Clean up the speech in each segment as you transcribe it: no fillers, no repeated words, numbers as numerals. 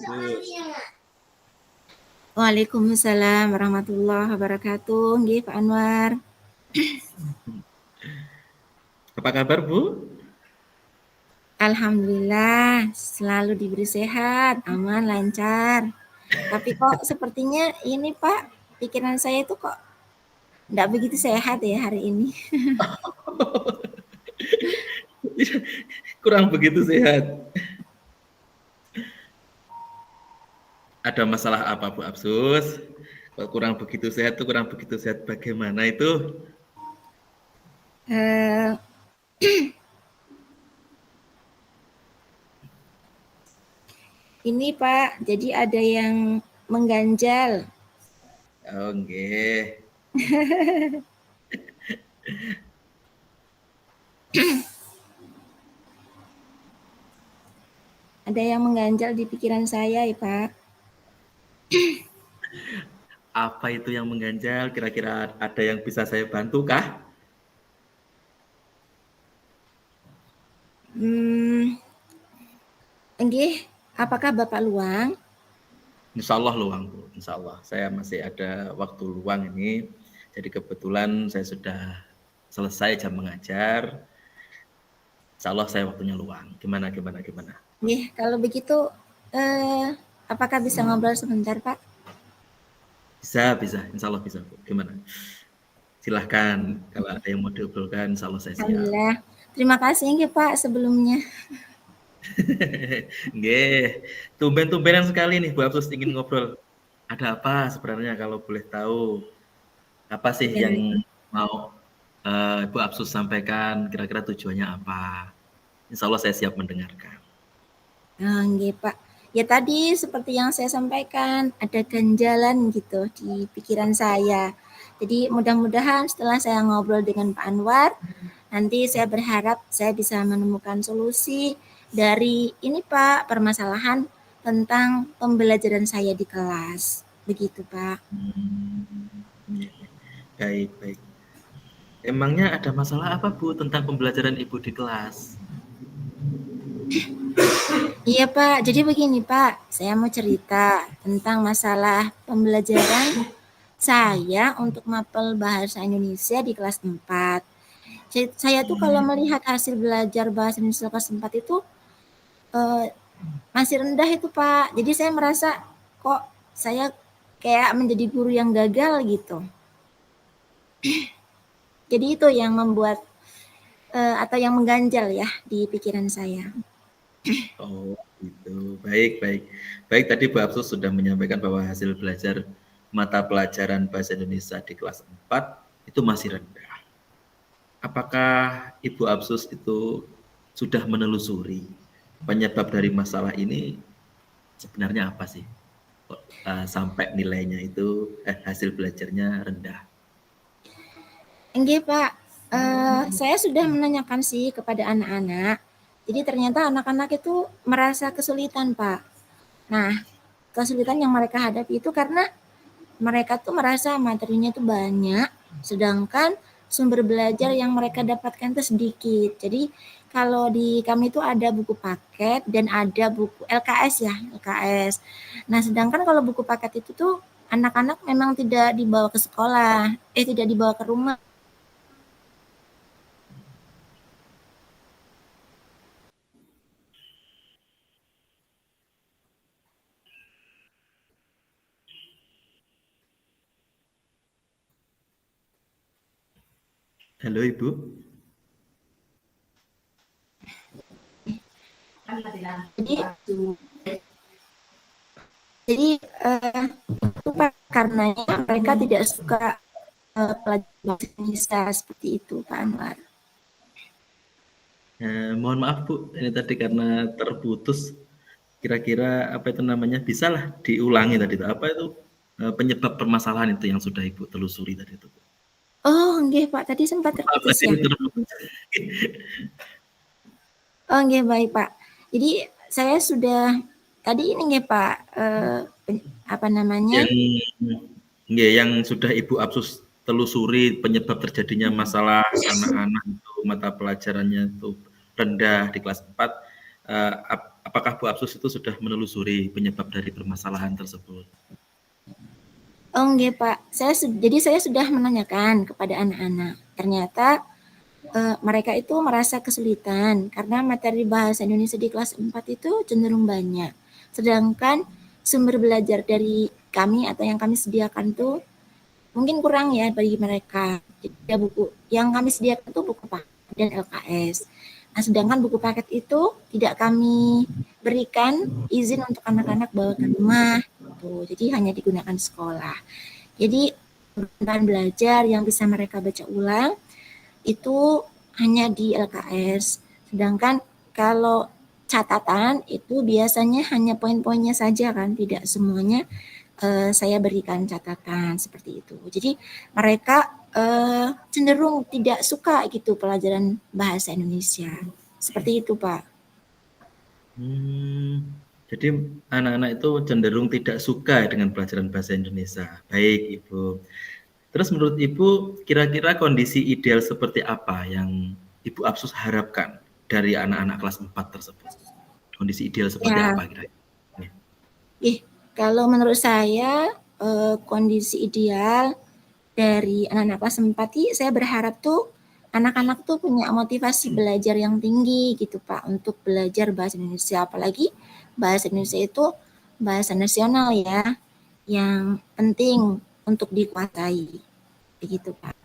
Bu. Waalaikumsalam warahmatullahi wabarakatuh. Nggih, Pak Anwar. Apa kabar, Bu? Alhamdulillah, selalu diberi sehat, aman, lancar. Tapi kok sepertinya ini Pak, pikiran saya itu kok nggak begitu sehat ya hari ini. Kurang begitu sehat. Ada masalah apa, Bu Absus? Kalau kurang begitu sehat tuh kurang begitu sehat bagaimana itu? Eh, ini Pak, jadi ada yang mengganjal. Oh, nggih. Ada yang mengganjal di pikiran saya ya Pak. Apa itu yang mengganjal? Kira-kira ada yang bisa saya bantu kah? Nggih, apakah Bapak luang? Insya Allah luang, Bu. Insya Allah. Saya masih ada waktu luang ini. Jadi kebetulan saya sudah selesai jam mengajar. Insya Allah saya waktunya luang. Gimana? Nggih, kalau begitu apakah bisa ngobrol sebentar Pak? Bisa. Insya Allah bisa, Bu. Gimana? Silahkan. Kalau ada yang mau diobrolkan, insya Allah saya siap. Alhamdulillah. Terima kasih nggih Pak sebelumnya. Nggih. Tumben-tumbenan sekali nih Bu Absus ingin ngobrol. Ada apa sebenarnya kalau boleh tahu? Apa sih Ya, yang mau Bu Absus sampaikan? Kira-kira tujuannya apa? Insya Allah saya siap mendengarkan. nggih Pak. Ya tadi seperti yang saya sampaikan, ada ganjalan gitu di pikiran saya. Jadi mudah-mudahan setelah saya ngobrol dengan Pak Anwar, nanti saya berharap saya bisa menemukan solusi dari ini Pak, permasalahan tentang pembelajaran saya di kelas. Begitu Pak. Iya. Baik. Emangnya ada masalah apa Bu tentang pembelajaran Ibu di kelas? Iya Pak, jadi begini Pak, saya mau cerita tentang masalah pembelajaran saya untuk mapel bahasa Indonesia di kelas 4. Saya tuh kalau melihat hasil belajar bahasa Indonesia kelas 4 itu eh, masih rendah itu Pak. Jadi saya merasa kok saya kayak menjadi guru yang gagal gitu. Jadi itu yang membuat atau yang mengganjal ya di pikiran saya. Oh, gitu. Baik, tadi Bu Absus sudah menyampaikan bahwa hasil belajar mata pelajaran bahasa Indonesia di kelas 4 itu masih rendah. Apakah Ibu Absus itu sudah menelusuri penyebab dari masalah ini sebenarnya apa sih? Kok sampai nilainya itu hasil belajarnya rendah? Enggak Pak, saya sudah menanyakan sih kepada anak-anak. Jadi ternyata anak-anak itu merasa kesulitan Pak. Nah, kesulitan yang mereka hadapi itu karena mereka tuh merasa materinya tuh banyak, sedangkan sumber belajar yang mereka dapatkan itu sedikit. Jadi kalau di kami itu ada buku paket dan ada buku LKS ya, LKS. Nah, sedangkan kalau buku paket itu tuh anak-anak memang tidak dibawa ke sekolah, tidak dibawa ke rumah. Halo Ibu. Jadi itu Pak, karenanya mereka tidak suka pelajaran bahasa Indonesia seperti itu Pak Anwar. Mohon maaf Bu, ini tadi karena terputus. Kira-kira apa itu namanya? Bisalah diulangi tadi itu. Apa itu penyebab permasalahan itu yang sudah Ibu telusuri tadi itu? Oh, nggih Pak, tadi sempat Maaf terputus tadi ya? terputus. Oh, nggih baik Pak. Jadi saya sudah tadi ini nggih Pak, apa namanya? Yang ya, yang sudah Ibu Absus telusuri penyebab terjadinya masalah anak-anak itu mata pelajarannya itu rendah di kelas 4, apakah Bu Apsus itu sudah menelusuri penyebab dari permasalahan tersebut? Oh enggak Pak, jadi saya sudah menanyakan kepada anak-anak. Ternyata mereka itu merasa kesulitan karena materi bahasa Indonesia di kelas 4 itu cenderung banyak. Sedangkan sumber belajar dari kami atau yang kami sediakan tuh mungkin kurang ya bagi mereka. Jadi buku yang kami sediakan itu buku paket dan LKS. Nah, sedangkan buku paket itu tidak kami berikan izin untuk anak-anak bawa ke rumah. Gitu. Jadi hanya digunakan sekolah. Jadi bahan belajar yang bisa mereka baca ulang itu hanya di LKS. Sedangkan kalau catatan itu biasanya hanya poin-poinnya saja kan, tidak semuanya saya berikan catatan seperti itu. Jadi mereka cenderung tidak suka gitu pelajaran bahasa Indonesia. Seperti itu, Pak. Jadi anak-anak itu cenderung tidak suka dengan pelajaran bahasa Indonesia. Baik, Ibu. Terus menurut Ibu, kira-kira kondisi ideal seperti apa yang Ibu Apsus harapkan dari anak-anak kelas 4 tersebut? Kondisi ideal seperti Ya, apa kira-kira? kalau menurut saya kondisi ideal dari anak-anak kelas 4 saya berharap tuh anak-anak tuh punya motivasi belajar yang tinggi gitu Pak untuk belajar bahasa Indonesia, apalagi bahasa Indonesia itu bahasa nasional ya yang penting untuk dikuasai begitu Pak.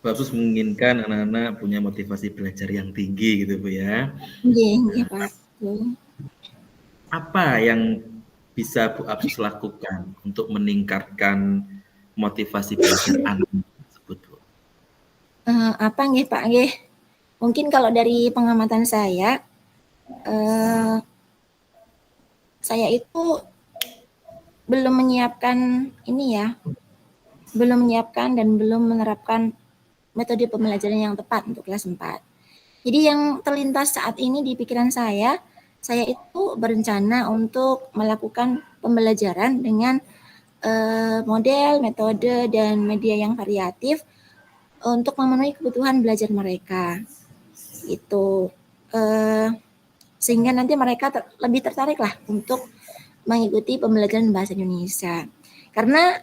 Bu Apsus menginginkan anak-anak punya motivasi belajar yang tinggi gitu Bu ya. Iya Pak. Apa yang bisa Bu Apsus lakukan untuk meningkatkan motivasi belajar anak tersebut Bu? Apa nggih Pak nggih? Mungkin kalau dari pengamatan saya itu belum menyiapkan ini ya, belum menyiapkan dan belum menerapkan metode pembelajaran yang tepat untuk kelas 4. Jadi yang terlintas saat ini di pikiran saya itu berencana untuk melakukan pembelajaran dengan model, metode, dan media yang variatif untuk memenuhi kebutuhan belajar mereka. Itu sehingga nanti mereka lebih tertarik lah untuk mengikuti pembelajaran bahasa Indonesia. Karena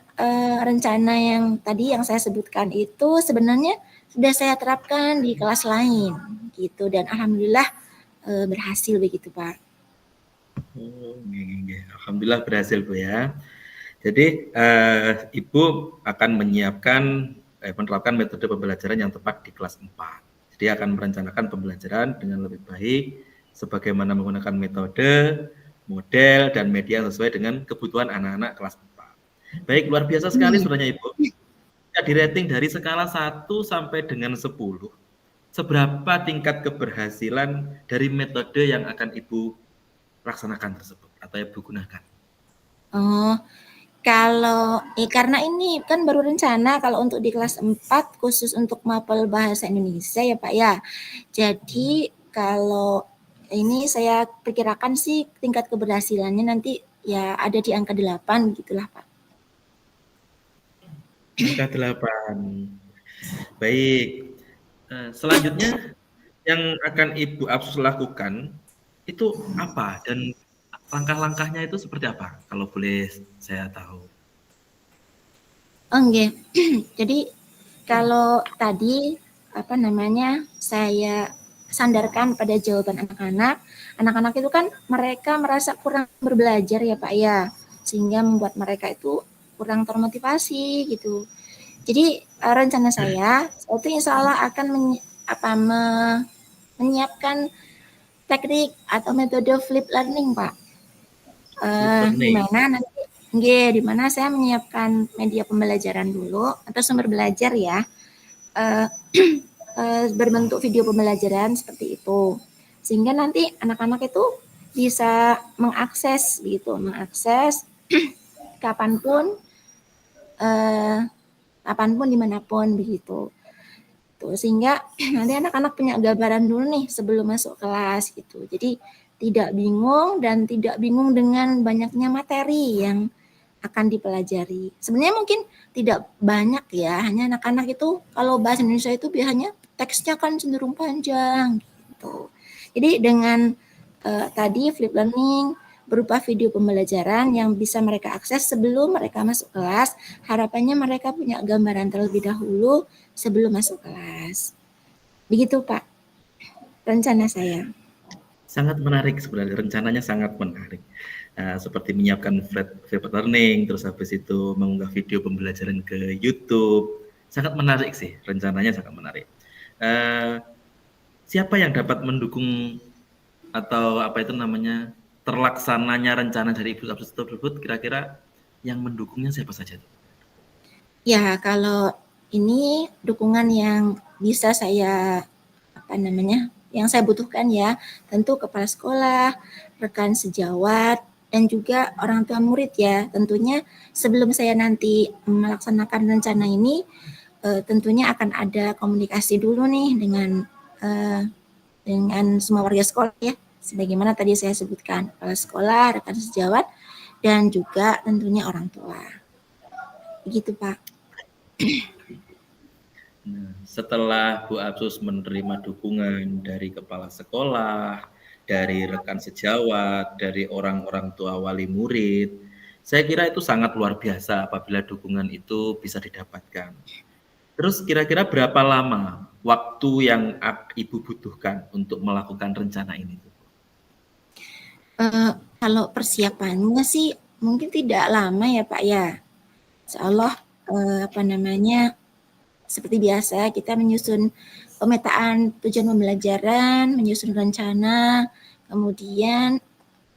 rencana yang tadi yang saya sebutkan itu sebenarnya sudah saya terapkan di kelas lain gitu dan alhamdulillah berhasil begitu Pak. Alhamdulillah berhasil Bu ya. Jadi Ibu akan menyiapkan menerapkan metode pembelajaran yang tepat di kelas 4. Jadi akan merencanakan pembelajaran dengan lebih baik sebagaimana menggunakan metode, model, dan media yang sesuai dengan kebutuhan anak-anak kelas 4. Baik, luar biasa sekali sebenarnya Ibu. Jika di rating dari skala 1 sampai dengan 10, seberapa tingkat keberhasilan dari metode yang akan Ibu laksanakan tersebut atau Ibu gunakan? Oh, kalau karena ini kan baru rencana kalau untuk di kelas 4 khusus untuk mapel bahasa Indonesia ya Pak ya. Jadi kalau ini saya perkirakan sih tingkat keberhasilannya nanti ya ada di angka 8 gitulah Pak. Angka 8. Baik. Selanjutnya yang akan Ibu Apsus lakukan itu apa dan langkah-langkahnya itu seperti apa kalau boleh saya tahu? Oke. Jadi kalau tadi saya sandarkan pada jawaban anak-anak. Anak-anak itu kan mereka merasa kurang berbelajar ya Pak ya, sehingga membuat mereka itu kurang termotivasi gitu. Jadi rencana saya itu insya Allah akan menyiapkan teknik atau metode flip learning Pak. Di mana nanti di mana saya menyiapkan media pembelajaran dulu atau sumber belajar ya berbentuk video pembelajaran seperti itu sehingga nanti anak-anak itu bisa mengakses kapanpun dimanapun begitu tuh sehingga nanti anak-anak punya gambaran dulu nih sebelum masuk kelas gitu jadi tidak bingung dengan banyaknya materi yang akan dipelajari. Sebenarnya mungkin tidak banyak ya, hanya anak-anak itu kalau bahasa Indonesia itu biasanya teksnya kan cenderung panjang gitu. Jadi dengan tadi flip learning berupa video pembelajaran yang bisa mereka akses sebelum mereka masuk kelas, harapannya mereka punya gambaran terlebih dahulu sebelum masuk kelas. Begitu Pak, rencana saya. Sangat menarik sebenarnya, rencananya sangat menarik. Seperti menyiapkan flip learning, terus habis itu mengunggah video pembelajaran ke YouTube. Sangat menarik sih, rencananya sangat menarik. Siapa yang dapat mendukung atau apa itu namanya terlaksananya rencana dari Ibu Absus tersebut, kira-kira yang mendukungnya siapa saja? Ya, kalau ini dukungan yang bisa saya yang saya butuhkan ya, tentu kepala sekolah, rekan sejawat, dan juga orang tua murid ya. Tentunya sebelum saya nanti melaksanakan rencana ini, tentunya akan ada komunikasi dulu nih dengan semua warga sekolah ya. Sebagaimana tadi saya sebutkan, kepala sekolah, rekan sejawat, dan juga tentunya orang tua. Begitu Pak. Nah, setelah Bu Absus menerima dukungan dari kepala sekolah, dari rekan sejawat, dari orang-orang tua wali murid, saya kira itu sangat luar biasa apabila dukungan itu bisa didapatkan. Terus kira-kira berapa lama waktu yang Ibu butuhkan untuk melakukan rencana ini? Kalau persiapannya sih mungkin tidak lama ya Pak ya. Insyaallah seperti biasa kita menyusun pemetaan tujuan pembelajaran, menyusun rencana, kemudian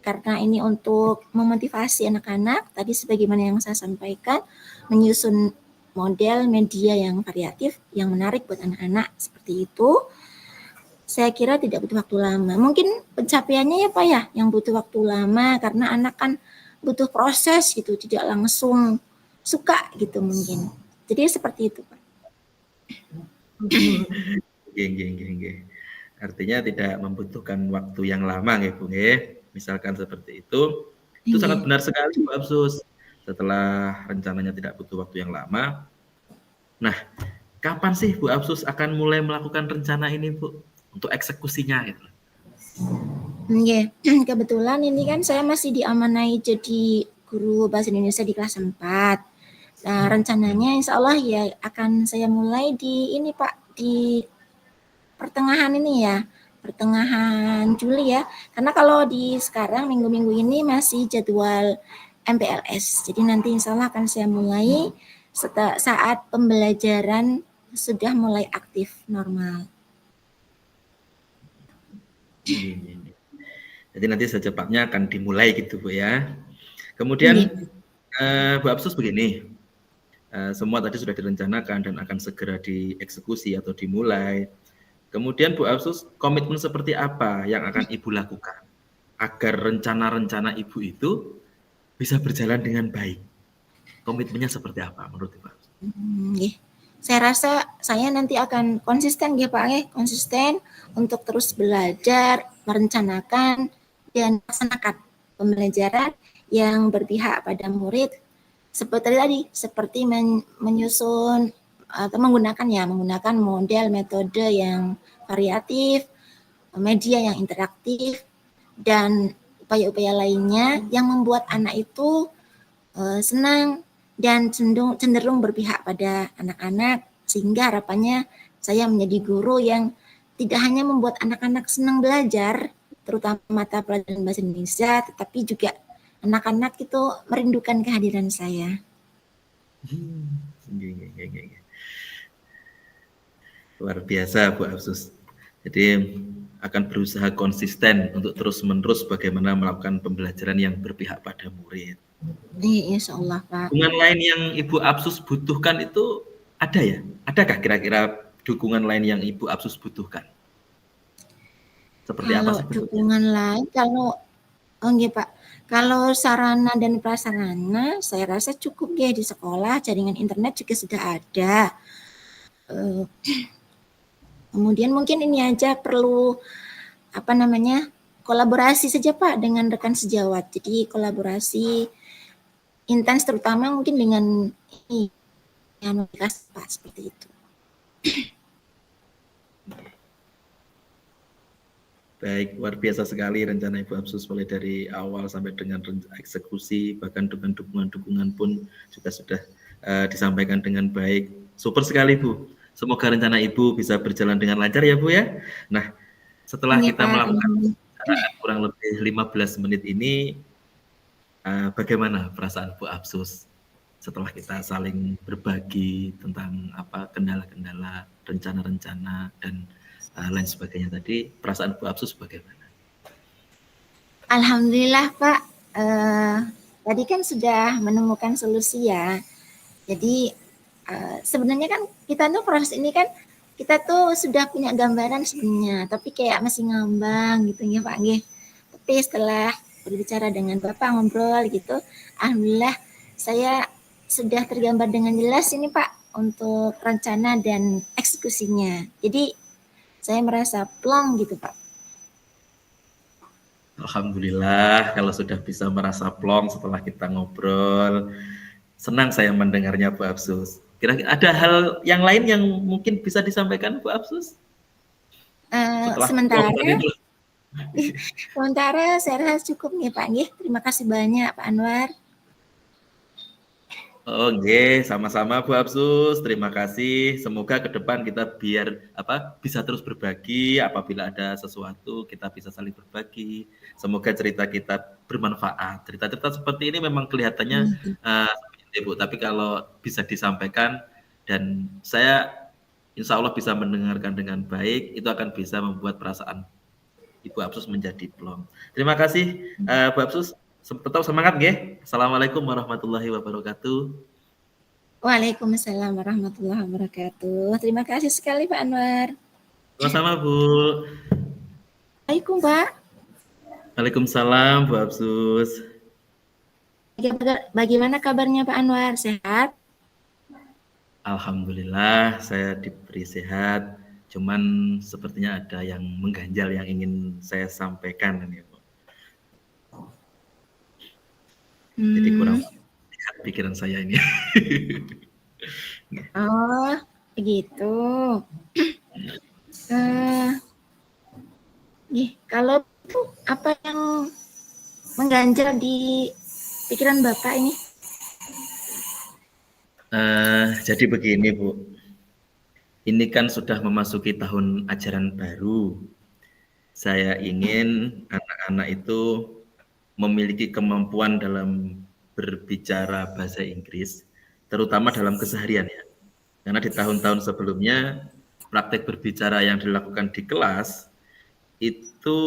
karena ini untuk memotivasi anak-anak, tadi sebagaimana yang saya sampaikan, menyusun model media yang variatif, yang menarik buat anak-anak, seperti itu. Saya kira tidak butuh waktu lama. Mungkin pencapaiannya ya Pak ya, yang butuh waktu lama, karena anak kan butuh proses gitu, tidak langsung suka gitu mungkin. Jadi seperti itu Pak. Artinya tidak membutuhkan waktu yang lama ya Bu ya. Misalkan seperti itu sangat benar sekali Bu Absus. Setelah rencananya tidak butuh waktu yang lama. Nah, kapan sih Bu Absus akan mulai melakukan rencana ini Bu untuk eksekusinya itu? Kebetulan ini kan saya masih diamanai jadi guru bahasa Indonesia di kelas 4. Nah, rencananya insya Allah ya akan saya mulai di ini Pak, di pertengahan ini ya, pertengahan Juli ya. Karena kalau di sekarang minggu-minggu ini masih jadwal MPLS. Jadi nanti insya Allah akan saya mulai saat pembelajaran sudah mulai aktif normal. Jadi nanti secepatnya akan dimulai gitu Bu ya. Kemudian Bu Absus begini, semua tadi sudah direncanakan dan akan segera dieksekusi atau dimulai. Kemudian Bu Absus, komitmen seperti apa yang akan Ibu lakukan agar rencana-rencana Ibu itu bisa berjalan dengan baik? Komitmennya seperti apa menurut Ibu Absus? Saya rasa saya nanti akan konsisten ya Pak, konsisten untuk terus belajar, merencanakan, dan melaksanakan pembelajaran yang berpihak pada murid seperti menyusun atau menggunakan model metode yang variatif, media yang interaktif, dan upaya-upaya lainnya yang membuat anak itu senang dan cenderung berpihak pada anak-anak, sehingga harapannya saya menjadi guru yang tidak hanya membuat anak-anak senang belajar, terutama mata pelajaran bahasa Indonesia, tetapi juga anak-anak itu merindukan kehadiran saya. Luar biasa Bu Absus. Jadi akan berusaha konsisten untuk terus-menerus bagaimana melakukan pembelajaran yang berpihak pada murid. Insya Allah Pak. Dukungan lain yang Ibu Absus butuhkan itu ada ya? Adakah kira-kira dukungan lain yang Ibu Absus butuhkan? Seperti kalau apa sih dukungan lain, Pak, kalau sarana dan prasarana saya rasa cukup ya di sekolah, jaringan internet juga sudah ada. Kemudian mungkin ini aja perlu kolaborasi saja Pak dengan rekan sejawat. Jadi kolaborasi intens terutama mungkin dengan Pak, seperti itu. Baik, luar biasa sekali rencana Ibu Apsus mulai dari awal sampai dengan eksekusi, bahkan dengan dukungan-dukungan pun juga sudah disampaikan dengan baik. Super sekali Bu. Semoga rencana Ibu bisa berjalan dengan lancar ya Bu ya. Nah, setelah Ini kita Pak, melakukan pembicaraan kurang lebih 15 menit ini, bagaimana perasaan Bu Apsus setelah kita saling berbagi tentang apa kendala-kendala, rencana-rencana dan lain sebagainya tadi, perasaan Bu Apsus bagaimana? Alhamdulillah Pak, tadi kan sudah menemukan solusi ya. Jadi sebenarnya kan kita tuh proses ini kan kita tuh sudah punya gambaran sebenarnya, tapi kayak masih ngambang gitu ya Pak nggih. Tapi setelah berbicara dengan Bapak ngobrol gitu, alhamdulillah saya sudah tergambar dengan jelas ini Pak untuk rencana dan eksekusinya. Jadi saya merasa plong gitu Pak. Alhamdulillah kalau sudah bisa merasa plong setelah kita ngobrol. Senang saya mendengarnya Bu Apsus. Kira-kira ada hal yang lain yang mungkin bisa disampaikan Bu Apsus? Setelah plong Sementara tadi. sementara saya rasa cukup nih Pak nggih. Terima kasih banyak Pak Anwar. Oke, sama-sama Bu Apsus. Terima kasih. Semoga ke depan kita biar bisa terus berbagi. Apabila ada sesuatu, kita bisa saling berbagi. Semoga cerita kita bermanfaat. Cerita-cerita seperti ini memang kelihatannya Bu, tapi kalau bisa disampaikan dan saya insya Allah bisa mendengarkan dengan baik, itu akan bisa membuat perasaan Ibu Apsus menjadi plong. Terima kasih Bu Apsus. Tetap semangat nggih. Assalamualaikum warahmatullahi wabarakatuh. Waalaikumsalam warahmatullahi wabarakatuh. Terima kasih sekali Pak Anwar. Sama-sama Bu. Assalamualaikum Pak. Waalaikumsalam Bu Apsus. Bagaimana kabarnya Pak Anwar? Sehat? Alhamdulillah saya diberi sehat. Cuman sepertinya ada yang mengganjal yang ingin saya sampaikan ini Bu. Jadi kurang sehat pikiran saya ini. Oh, begitu. Kalau itu apa yang mengganjal di pikiran Bapak ini? Jadi begini Bu, ini kan sudah memasuki tahun ajaran baru. Saya ingin anak-anak itu memiliki kemampuan dalam berbicara bahasa Inggris, terutama dalam keseharian ya. Karena di tahun-tahun sebelumnya praktek berbicara yang dilakukan di kelas itu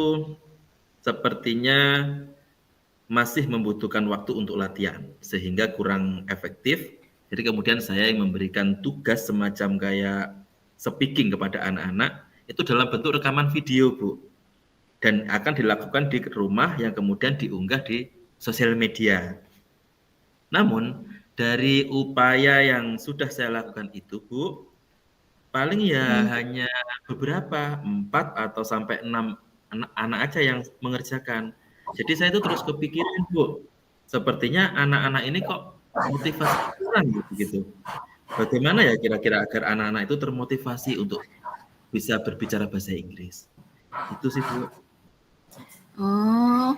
sepertinya masih membutuhkan waktu untuk latihan sehingga kurang efektif. Jadi kemudian saya yang memberikan tugas semacam kayak speaking kepada anak-anak itu dalam bentuk rekaman video, Bu. Dan akan dilakukan di rumah yang kemudian diunggah di sosial media. Namun dari upaya yang sudah saya lakukan itu, Bu, paling ya hanya beberapa, 4 atau sampai 6 anak aja yang mengerjakan. Jadi saya itu terus kepikiran, Bu, sepertinya anak-anak ini kok motivasi kurang gitu. Bagaimana ya kira-kira agar anak-anak itu termotivasi untuk bisa berbicara bahasa Inggris? Itu sih, Bu. Oh,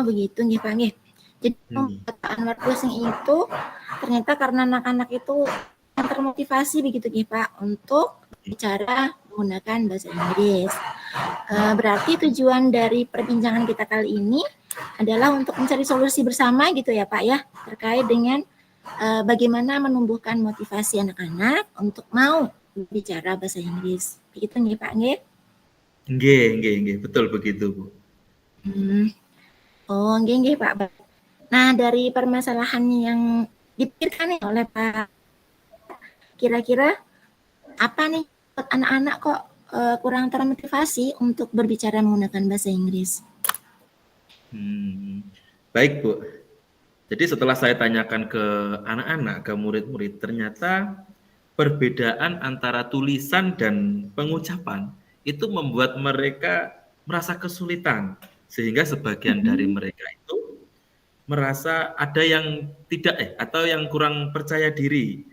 begitu nih Pak nggih. Jadi Pak Anwar Pusing itu ternyata karena anak-anak itu yang termotivasi begitu nih Pak untuk bicara menggunakan bahasa Inggris. Berarti tujuan dari perbincangan kita kali ini adalah untuk mencari solusi bersama gitu ya Pak ya, terkait dengan bagaimana menumbuhkan motivasi anak-anak untuk mau bicara bahasa Inggris. Begitu nih Pak nggih? Nggih, betul begitu, Bu. Oh, nggih Pak. Nah, dari permasalahan yang dipikirkan oleh Pak, kira-kira apa nih buat anak-anak kok kurang termotivasi untuk berbicara menggunakan bahasa Inggris? Baik, Bu. Jadi setelah saya tanyakan ke anak-anak, ke murid-murid, ternyata perbedaan antara tulisan dan pengucapan itu membuat mereka merasa kesulitan. Sehingga sebagian dari mereka itu merasa ada yang tidak atau yang kurang percaya diri.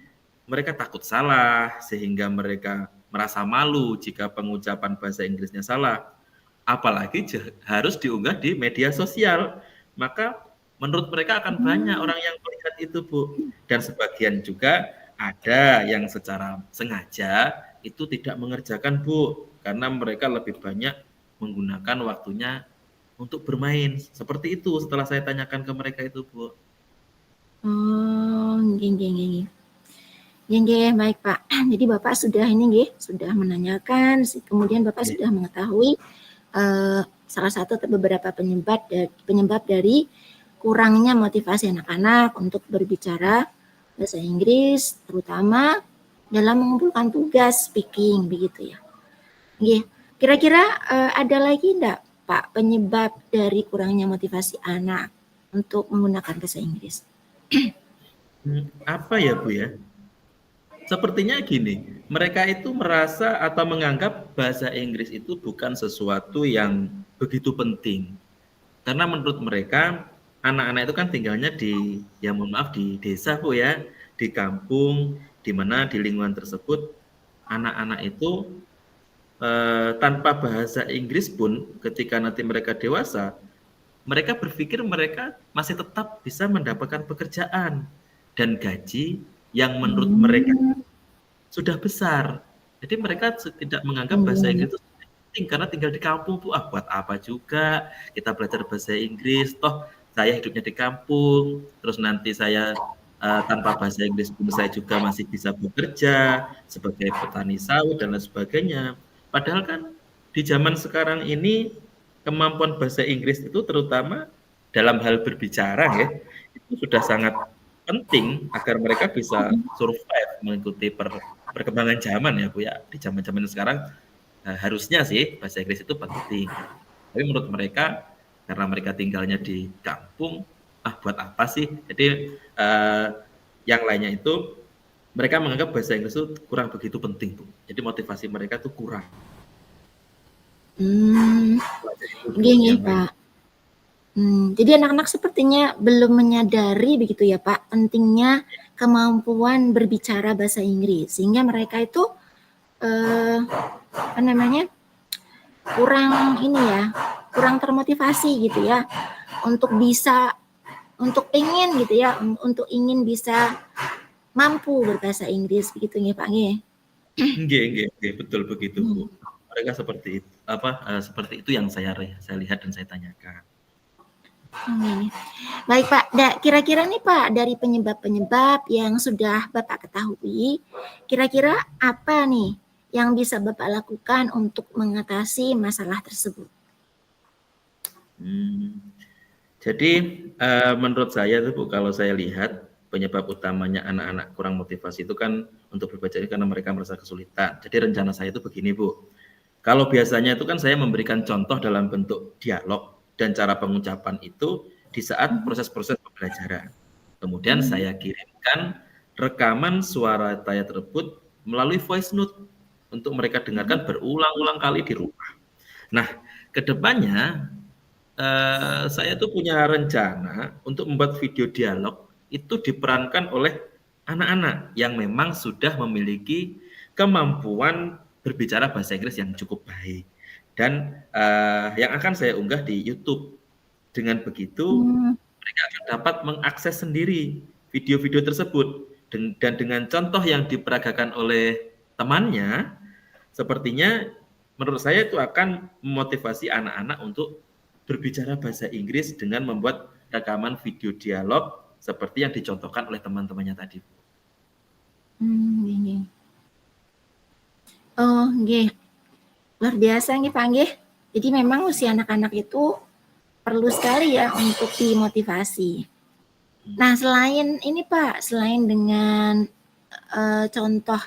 Mereka takut salah sehingga mereka merasa malu jika pengucapan bahasa Inggrisnya salah. apalagi harus diunggah di media sosial. Maka menurut mereka akan banyak orang yang melihat itu, Bu. Dan sebagian juga ada yang secara sengaja itu tidak mengerjakan, Bu, karena mereka lebih banyak menggunakan waktunya untuk bermain. Seperti itu setelah saya tanyakan ke mereka itu, Bu. Oh, nggih nggih nggih. Nggih nggih, baik Pak. Jadi Bapak sudah ini nggih, sudah menanyakan, kemudian Bapak Oke. sudah mengetahui salah satu atau beberapa penyebab dari kurangnya motivasi anak-anak untuk berbicara bahasa Inggris, terutama dalam mengumpulkan tugas speaking begitu ya. Nggih. Kira-kira ada lagi enggak Pak penyebab dari kurangnya motivasi anak untuk menggunakan bahasa Inggris? Apa ya, Bu, ya? Sepertinya gini, mereka itu merasa atau menganggap bahasa Inggris itu bukan sesuatu yang begitu penting. Karena menurut mereka, anak-anak itu kan tinggalnya di, ya mohon maaf, di desa, Bu, ya, di kampung, di mana di lingkungan tersebut anak-anak itu tanpa bahasa Inggris pun ketika nanti mereka dewasa, mereka berpikir mereka masih tetap bisa mendapatkan pekerjaan dan gaji yang menurut mereka sudah besar. Jadi mereka tidak menganggap bahasa Inggris itu penting karena tinggal di kampung, Bu. Buat apa juga kita belajar bahasa Inggris, toh saya hidupnya di kampung, terus nanti saya tanpa bahasa Inggris pun saya juga masih bisa bekerja sebagai petani sawit dan lain sebagainya. Padahal kan di zaman sekarang ini kemampuan bahasa Inggris itu terutama dalam hal berbicara ya, itu sudah sangat penting agar mereka bisa survive mengikuti perkembangan zaman ya, Bu, ya. Di zaman-zaman sekarang harusnya sih bahasa Inggris itu penting. Tapi menurut mereka karena mereka tinggalnya di kampung, buat apa sih? Jadi yang lainnya itu mereka menganggap bahasa Inggris itu kurang begitu penting, Bu. Jadi motivasi mereka tuh kurang. Nggih nggih Yang lain. Pak. Jadi anak-anak sepertinya belum menyadari begitu ya Pak, pentingnya kemampuan berbicara bahasa Inggris, sehingga mereka itu apa namanya, kurang ini ya, kurang termotivasi gitu ya, untuk bisa, untuk ingin gitu ya, untuk ingin bisa mampu berbahasa Inggris begitu ya Pak nggih. Nggih, betul begitu, Bu. Mereka seperti itu, seperti itu yang saya lihat dan saya tanyakan. Baik Pak, kira-kira nih Pak, dari penyebab-penyebab yang sudah Bapak ketahui, kira-kira apa nih yang bisa Bapak lakukan untuk mengatasi masalah tersebut? Jadi menurut saya tuh, Bu, kalau saya lihat penyebab utamanya anak-anak kurang motivasi itu kan untuk berbaca karena mereka merasa kesulitan. Jadi rencana saya itu begini, Bu. Kalau biasanya itu kan saya memberikan contoh dalam bentuk dialog dan cara pengucapan itu di saat proses-proses pembelajaran. Kemudian saya kirimkan rekaman suara saya tersebut melalui voice note untuk mereka dengarkan berulang-ulang kali di rumah. Nah, kedepannya saya tuh punya rencana untuk membuat video dialog itu diperankan oleh anak-anak yang memang sudah memiliki kemampuan berbicara bahasa Inggris yang cukup baik dan yang akan saya unggah di YouTube. Dengan begitu mereka akan dapat mengakses sendiri video-video tersebut dan dengan contoh yang diperagakan oleh temannya, sepertinya menurut saya itu akan memotivasi anak-anak untuk berbicara bahasa Inggris dengan membuat rekaman video dialog seperti yang dicontohkan oleh teman-temannya tadi. Nggih. Oh, nggih. Luar biasa nggih Pak nggih. Jadi memang usia anak-anak itu perlu sekali ya untuk dimotivasi. Nah, selain ini Pak, selain dengan contoh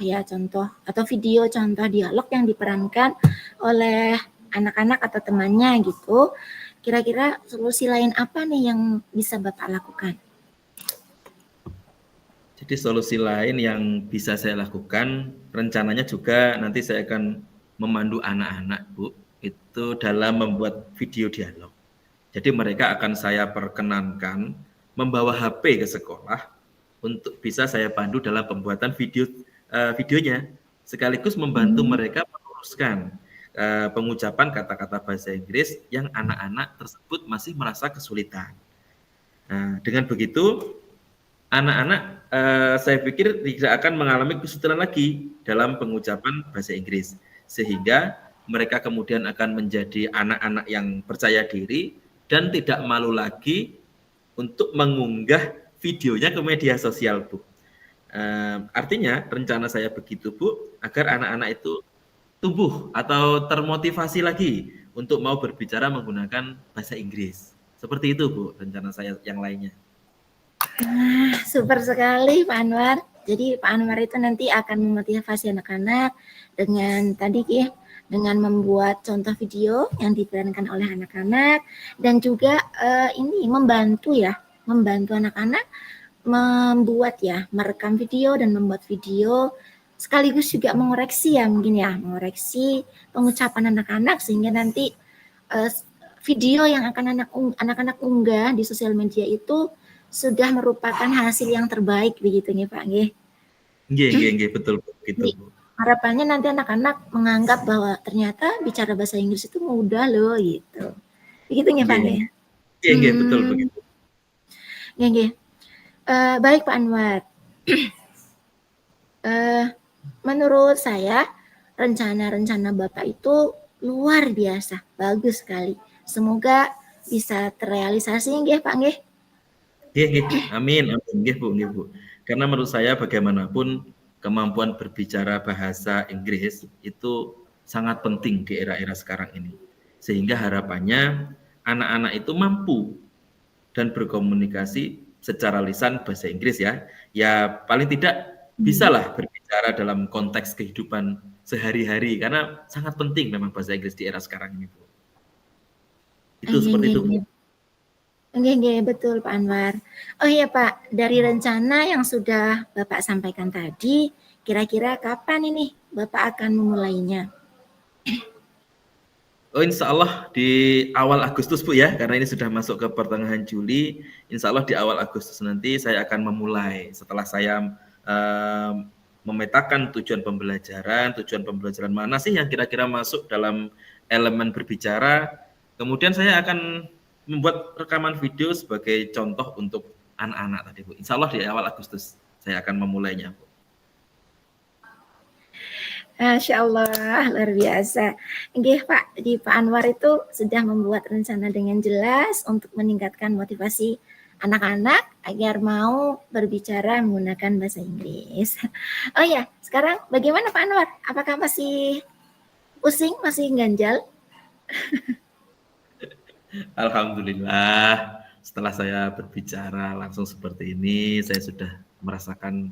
atau video contoh dialog yang diperankan oleh anak-anak atau temannya gitu, kira-kira solusi lain apa nih yang bisa Bapak lakukan? Jadi solusi lain yang bisa saya lakukan, rencananya juga nanti saya akan memandu anak-anak, Bu, itu dalam membuat video dialog. Jadi mereka akan saya perkenankan membawa HP ke sekolah untuk bisa saya pandu dalam pembuatan videonya, sekaligus membantu mereka meluruskan. pengucapan kata-kata bahasa Inggris yang anak-anak tersebut masih merasa kesulitan. Nah, dengan begitu anak-anak saya pikir tidak akan mengalami kesulitan lagi dalam pengucapan bahasa Inggris, sehingga mereka kemudian akan menjadi anak-anak yang percaya diri dan tidak malu lagi untuk mengunggah videonya ke media sosial, Bu. Artinya rencana saya begitu, Bu, agar anak-anak itu tumbuh atau termotivasi lagi untuk mau berbicara menggunakan bahasa Inggris. Seperti itu, Bu, rencana saya yang lainnya. Super sekali Pak Anwar. Jadi Pak Anwar itu nanti akan memotivasi anak-anak dengan tadi ya, dengan membuat contoh video yang diperankan oleh anak-anak dan juga ini membantu anak-anak membuat merekam video dan membuat video sekaligus juga mengoreksi mengoreksi pengucapan anak-anak sehingga nanti video yang akan anak-anak unggah di sosial media itu sudah merupakan hasil yang terbaik begitu nih Pak nggih. Nggih, betul begitu, Bu. Harapannya nanti anak-anak menganggap bahwa ternyata bicara bahasa Inggris itu mudah loh gitu. Begitu nih Pak nggih. Nggih, betul begitu. Nggih. Baik Pak Anwar. Menurut saya rencana-rencana Bapak itu luar biasa, bagus sekali. Semoga bisa terrealisasi nggih Pak nggih. Nggih, amin, nggih Bu. Karena menurut saya bagaimanapun kemampuan berbicara bahasa Inggris itu sangat penting di era-era sekarang ini. Sehingga harapannya anak-anak itu mampu dan berkomunikasi secara lisan bahasa Inggris ya. Ya paling tidak bisalah berbicara dalam konteks kehidupan sehari-hari karena sangat penting memang bahasa Inggris di era sekarang ini, Bu. Itu seperti itu, Bu. Nggih, betul Pak Anwar. Oh iya Pak, dari rencana yang sudah Bapak sampaikan tadi, kira-kira kapan ini Bapak akan memulainya? Oh, insya Allah di awal Agustus Bu ya, karena ini sudah masuk ke pertengahan Juli. Insya Allah di awal Agustus nanti saya akan memulai setelah saya memetakan tujuan pembelajaran mana sih yang kira-kira masuk dalam elemen berbicara. Kemudian saya akan membuat rekaman video sebagai contoh untuk anak-anak tadi Bu. Insya Allah di awal Agustus saya akan memulainya Bu. Masya Allah, luar biasa. Nggih Pak, di Pak Anwar itu sudah membuat rencana dengan jelas untuk meningkatkan motivasi anak-anak agar mau berbicara menggunakan bahasa Inggris. Oh ya, sekarang bagaimana Pak Anwar? Apakah masih pusing, masih ganjal? Alhamdulillah, setelah saya berbicara langsung seperti ini, saya sudah merasakan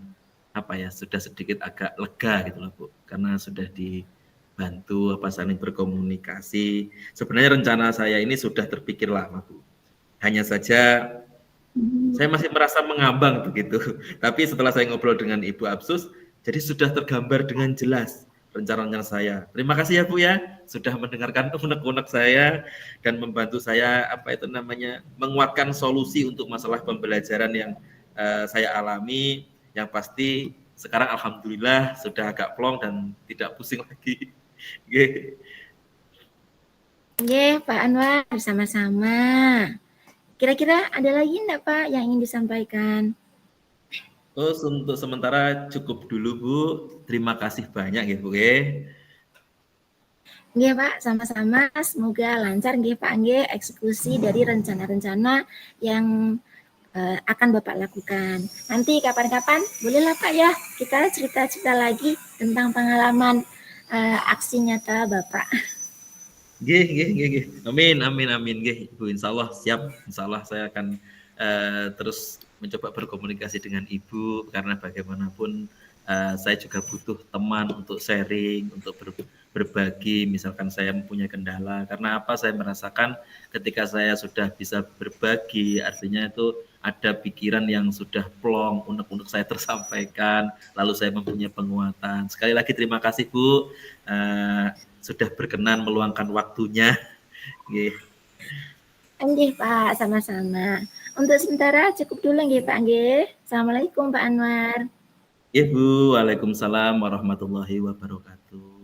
sudah sedikit agak lega gitu loh Bu, karena sudah dibantu saling berkomunikasi. Sebenarnya rencana saya ini sudah terpikir lama Bu, hanya saja saya masih merasa mengambang begitu. Tapi setelah saya ngobrol dengan Ibu Apsus, jadi sudah tergambar dengan jelas rencana saya. Terima kasih ya Bu ya, sudah mendengarkan unek-unek saya dan membantu saya menguatkan solusi untuk masalah pembelajaran yang saya alami. Yang pasti sekarang alhamdulillah sudah agak plong dan tidak pusing lagi. Nggih, Pak Anwar, sama-sama. Kira-kira ada lagi enggak Pak yang ingin disampaikan? Oh, untuk sementara cukup dulu Bu. Terima kasih banyak ya Bu. Nggih Pak, sama-sama. Semoga lancar nggih Pak nggih eksekusi dari rencana-rencana yang akan Bapak lakukan. Nanti kapan-kapan bolehlah Pak ya kita cerita-cerita lagi tentang pengalaman aksi nyata Bapak. Nggih. Amin nggih Ibu. Insyaallah siap. Insyaallah saya akan terus mencoba berkomunikasi dengan Ibu karena bagaimanapun saya juga butuh teman untuk sharing, untuk berbagi. Misalkan saya mempunyai kendala, karena saya merasakan ketika saya sudah bisa berbagi, artinya itu ada pikiran yang sudah plong, unek-unek saya tersampaikan, lalu saya mempunyai penguatan. Sekali lagi terima kasih Bu, sudah berkenan meluangkan waktunya. Nggih Pak, sama-sama. Untuk sementara cukup dulu nggih Pak nggih. Assalamualaikum Pak Anwar. Bu, waalaikumsalam warahmatullahi wabarakatuh.